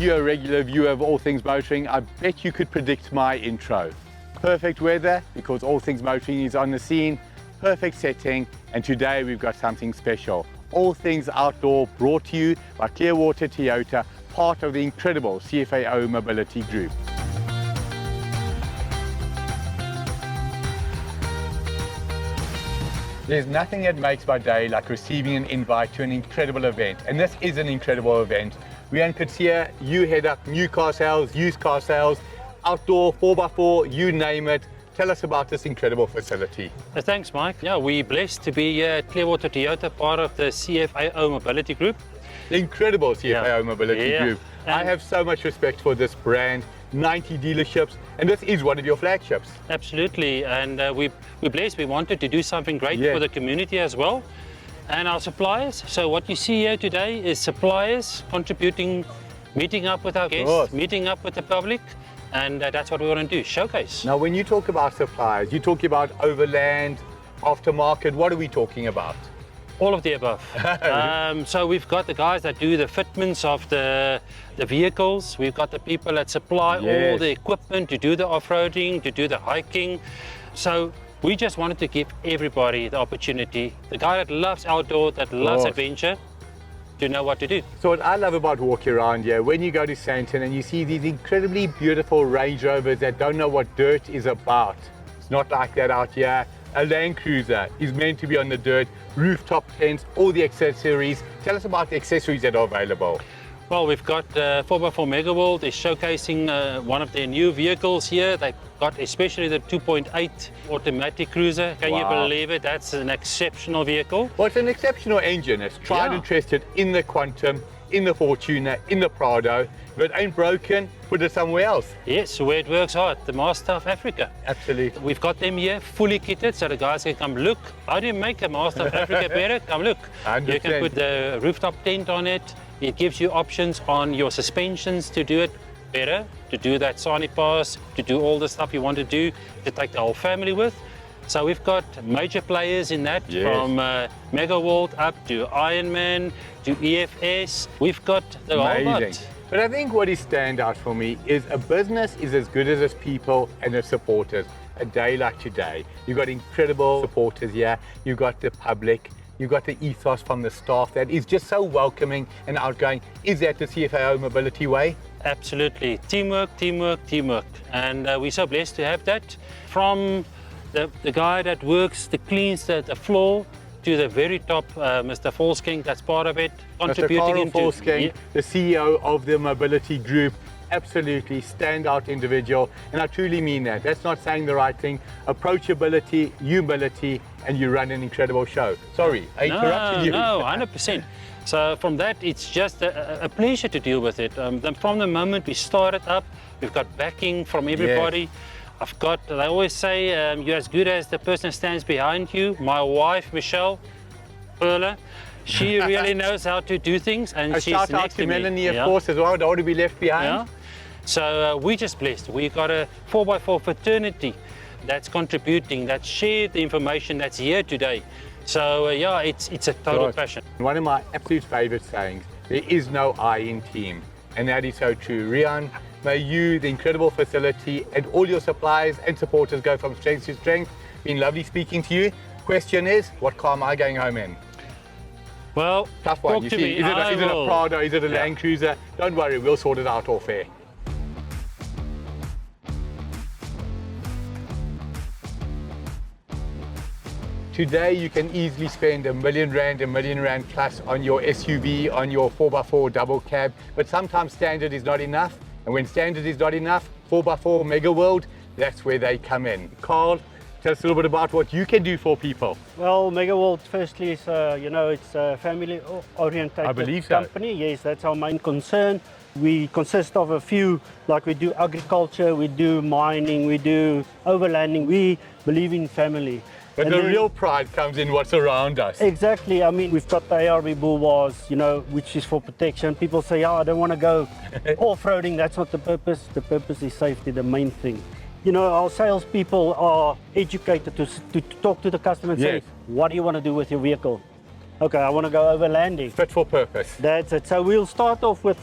you're a regular viewer of All Things Motoring, I bet you could predict my intro. Perfect weather, because All Things Motoring is on the scene, perfect setting, and today we've got something special. All Things Outdoor, brought to you by Clearwater Toyota, part of the incredible CFAO Mobility Group. There's nothing that makes my day like receiving an invite to an incredible event, and this is an incredible event. We in Katia, you head up new car sales, used car sales, outdoor, 4x4, you name it. Tell us about this incredible facility. Thanks, Mike. Yeah, we're blessed to be here at Clearwater Toyota, part of the CFAO Mobility Group. The incredible CFAO Mobility Group. I have so much respect for this brand, 90 dealerships, and this is one of your flagships. Absolutely, and we're blessed. We wanted to do something great for the community as well, and our suppliers. So what you see here today is suppliers contributing, meeting up with our guests, meeting up with the public, and that's what we want to do, showcase. Now, when you talk about suppliers, you're talking about overland, aftermarket, what are we talking about? All of the above. So we've got the guys that do the fitments of the vehicles. We've got the people that supply all the equipment to do the off-roading, to do the hiking. So we just wanted to give everybody the opportunity, the guy that loves outdoor, that loves adventure, to know what to do. So what I love about walking around here, when you go to Sandton and you see these incredibly beautiful Range Rovers that don't know what dirt is about. It's not like that out here. A Land Cruiser is meant to be on the dirt, rooftop tents, all the accessories. Tell us about the accessories that are available. Well, we've got 4x4 Mega World is showcasing one of their new vehicles here. They've got especially the 2.8 automatic cruiser. Can you believe it? That's an exceptional vehicle. Well, it's an exceptional engine. It's tried and tested in the Quantum, in the Fortuner, in the Prado. If it ain't broken, put it somewhere else. Yes, where it works hard, the Master of Africa. Absolutely. We've got them here fully kitted, so the guys can come look. How do you make a Master of Africa better? Come look. 100%. You can put the rooftop tent on it. It gives you options on your suspensions to do it better, to do that Sani pass, to do all the stuff you want to do, to take the whole family with. So we've got major players in that, from Mega World up to Ironman, to EFS. We've got the whole lot. But I think what is stand out for me is a business is as good as its people and its supporters. A day like today, you've got incredible supporters here, you've got the public, you've got the ethos from the staff that is just so welcoming and outgoing. Is that the CFAO Mobility way? Absolutely. Teamwork, teamwork, teamwork. And we're so blessed to have that. From the guy that works, that cleans the floor, to the very top, Mr. Volsking, that's part of it, contributing into... Mr. Volsking, the CEO of the Mobility Group, absolutely standout individual, and I truly mean that. That's not saying the right thing. Approachability, humility, and you run an incredible show. Sorry, I interrupted you. No, 100%. So from that, it's just a pleasure to deal with it. From the moment we started up, we've got backing from everybody. I've got, they always say, you're as good as the person that stands behind you. My wife, Michelle Perler, she really knows how to do things, and she's shout out next to to me. Melanie, of course, as well. Don't want to be left behind. So we're just blessed. We've got a 4x4 fraternity that's contributing, that shared the information that's here today. So yeah, it's a total passion. One of my absolute favorite sayings, there is no I in team, and that is so true. Rian, may you, the incredible facility, and all your suppliers and supporters go from strength to strength. Been lovely speaking to you. Question is, what car am I going home in? Well, tough one. You see, is it a Prado? Is it a Land Cruiser? Don't worry, we'll sort it out off air. Today, you can easily spend R1 million rand plus on your SUV, on your 4x4 double cab, but sometimes standard is not enough. And when standard is not enough, 4x4 Mega World, that's where they come in. Carl, tell us a little bit about what you can do for people. Well, Mega World, firstly, is it's a family-oriented company. Yes, that's our main concern. We consist of a few, like we do agriculture, we do mining, we do overlanding. We believe in family. But the real pride comes in what's around us. Exactly. I mean, we've got the ARB bull bars, which is for protection. People say, I don't want to go off-roading. That's not the purpose. The purpose is safety, the main thing. Our salespeople are educated to talk to the customer and say, what do you want to do with your vehicle? Okay, I want to go overlanding. Fit for purpose. That's it. So we'll start off with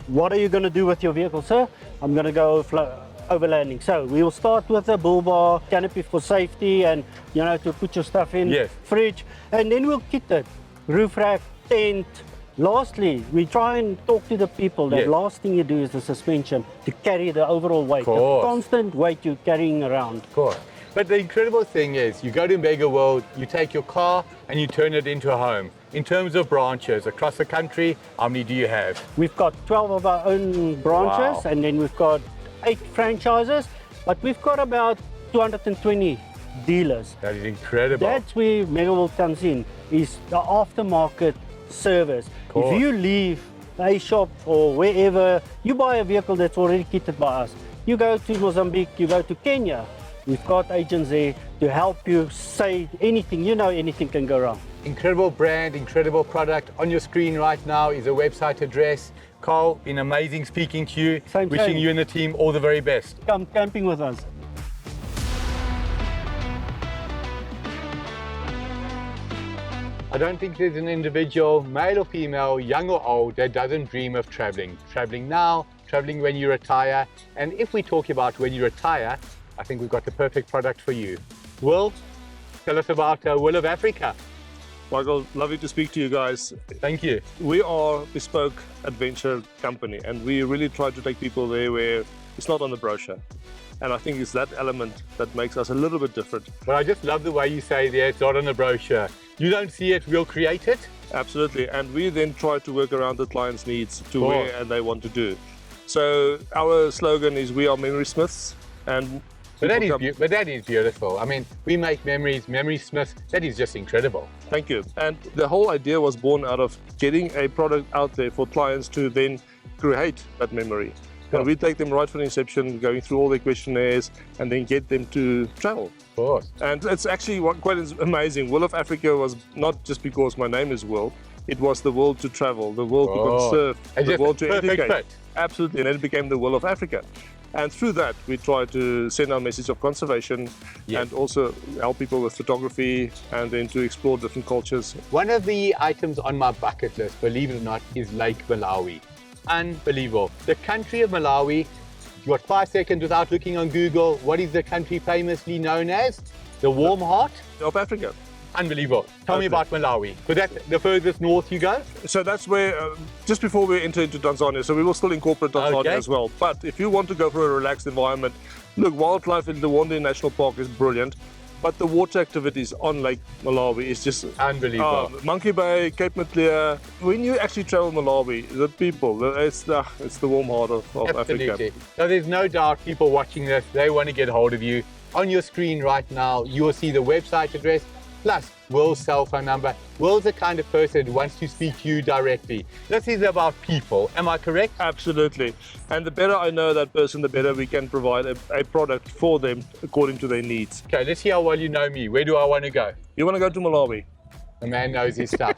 what are you going to do with your vehicle, sir? I'm going to go overlanding. So we will start with a bull bar, canopy for safety, and to put your stuff in, Yes. fridge, and then we'll kit it, roof rack, tent. Lastly, we try and talk to the people that Yes. last thing you do is the suspension to carry the overall weight, the Course. constant weight you're carrying around. Of course. But the incredible thing is, you go to Mega World, you take your car and you turn it into a home. In terms of branches across the country, how many do you have? We've got 12 of our own branches, Wow. and then we've got 8 franchises, but we've got about 220 dealers. That is incredible. That's where Mega World comes in, is the aftermarket service. Course. If you leave a shop or wherever, you buy a vehicle that's already kitted by us. You go to Mozambique, you go to Kenya, we've got agents there to help you say anything. Anything can go wrong. Incredible brand, incredible product. On your screen right now is a website address. Carl, been amazing speaking to you. Same. Wishing you and the team all the very best. Come camping with us. I don't think there's an individual, male or female, young or old, that doesn't dream of traveling. Traveling now, traveling when you retire. And if we talk about when you retire, I think we've got the perfect product for you. Will, tell us about Will of Africa. Michael, lovely to speak to you guys. Thank you. We are a bespoke adventure company, and we really try to take people there where it's not on the brochure. And I think it's that element that makes us a little bit different. But I just love the way you say there, it's not on the brochure. You don't see it, we'll create it. Absolutely. And we then try to work around the client's needs to Cool. where and they want to do. So our slogan is we are memory smiths, and But that, people is that is beautiful. I mean, we make memories, memory smiths. That is just incredible. Thank you. And the whole idea was born out of getting a product out there for clients to then create that memory. Cool. And we take them right from inception, going through all their questionnaires, and then get them to travel. Of course. And it's actually quite amazing. Will of Africa was not just because my name is Will, it was the will to travel, the will to conserve, And the just will to perfect educate. fit. Absolutely, and then it became the Will of Africa. And through that, we try to send our message of conservation and also help people with photography and then to explore different cultures. One of the items on my bucket list, believe it or not, is Lake Malawi. Unbelievable. The country of Malawi, you got 5 seconds without looking on Google. What is the country famously known as? The warm heart? Of Africa. Unbelievable. Tell me Okay. about Malawi. Because that's the furthest north you go? So that's where, just before we enter into Tanzania, so we will still incorporate Tanzania Okay. as well. But if you want to go for a relaxed environment, look, wildlife in the Wande National Park is brilliant. But the water activities on Lake Malawi is just Unbelievable. Monkey Bay, Cape Maclear. When you actually travel Malawi, the people, it's the warm heart of Absolutely. Africa. So there's no doubt people watching this, they want to get hold of you. On your screen right now, you will see the website address, plus Will's cell phone number. Will's the kind of person who wants to speak to you directly. This is about people, am I correct? Absolutely. And the better I know that person, the better we can provide a product for them according to their needs. Okay, let's see how well you know me. Where do I want to go? You want to go to Malawi? The man knows his stuff.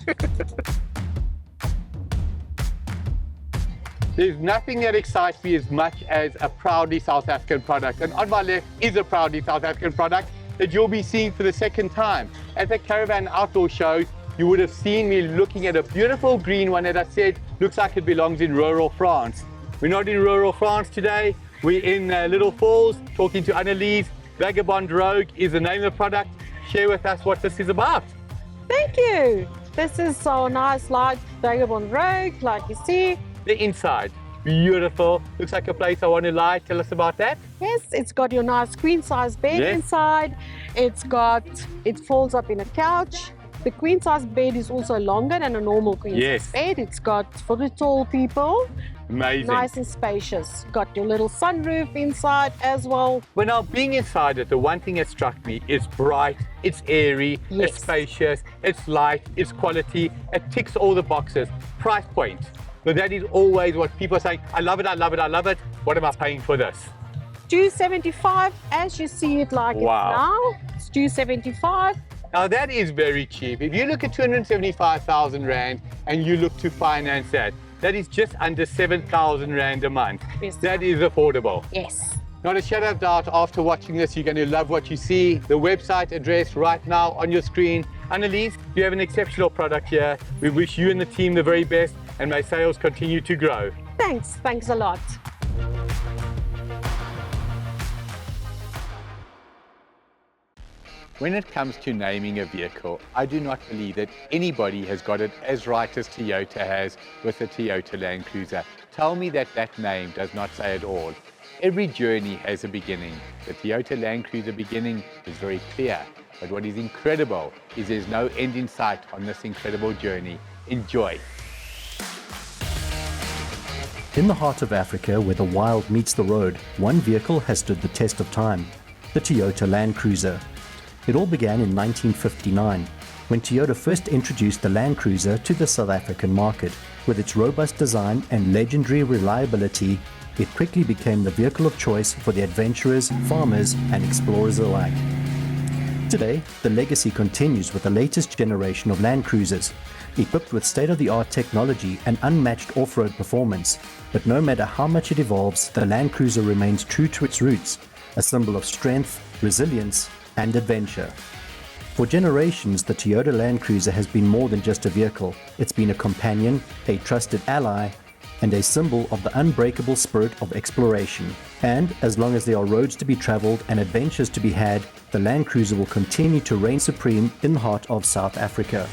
There's nothing that excites me as much as a proudly South African product. And on my left is a proudly South African product that you'll be seeing for the second time. At the Caravan Outdoor Show, you would have seen me looking at a beautiful green one that I said looks like it belongs in rural France. We're not in rural France today. We're in Little Falls, talking to Annalise. Vagabond Rogue is the name of the product. Share with us what this is about. Thank you. This is so nice, like Vagabond Rogue, like you see. The inside, beautiful. Looks like a place I want to lie. Tell us about that. Yes, it's got your nice queen size bed Yes. inside. It folds up in a couch. The queen size bed is also longer than a normal queen Yes. size bed. It's got for the tall people, Amazing. nice and spacious. Got your little sunroof inside as well. When I'm being inside it, the one thing that struck me is bright, it's airy, Yes. it's spacious, it's light, it's quality, it ticks all the boxes. Price point. But that is always what people are saying, I love it, I love it, I love it. What am I paying for this? $275 as you see it like Wow. it's now. It's $275. Now that is very cheap. If you look at 275,000 Rand and you look to finance that, that is just under 7,000 Rand a month. Yes. That is affordable. Yes. Not a shadow of doubt, after watching this, you're going to love what you see. The website address right now on your screen. Annalise, you have an exceptional product here. We wish you and the team the very best, and may sales continue to grow. Thanks a lot. When it comes to naming a vehicle, I do not believe that anybody has got it as right as Toyota has with the Toyota Land Cruiser. Tell me that that name does not say it all. Every journey has a beginning. The Toyota Land Cruiser beginning is very clear, but what is incredible is there's no end in sight on this incredible journey. Enjoy. In the heart of Africa, where the wild meets the road, one vehicle has stood the test of time, the Toyota Land Cruiser. It all began in 1959, when Toyota first introduced the Land Cruiser to the South African market. With its robust design and legendary reliability, it quickly became the vehicle of choice for the adventurers, farmers, and explorers alike. Today, the legacy continues with the latest generation of Land Cruisers, equipped with state-of-the-art technology and unmatched off-road performance. But no matter how much it evolves, the Land Cruiser remains true to its roots, a symbol of strength, resilience, and adventure. For generations, the Toyota Land Cruiser has been more than just a vehicle. It's been a companion, a trusted ally, and a symbol of the unbreakable spirit of exploration. And as long as there are roads to be traveled and adventures to be had, the Land Cruiser will continue to reign supreme in the heart of South Africa.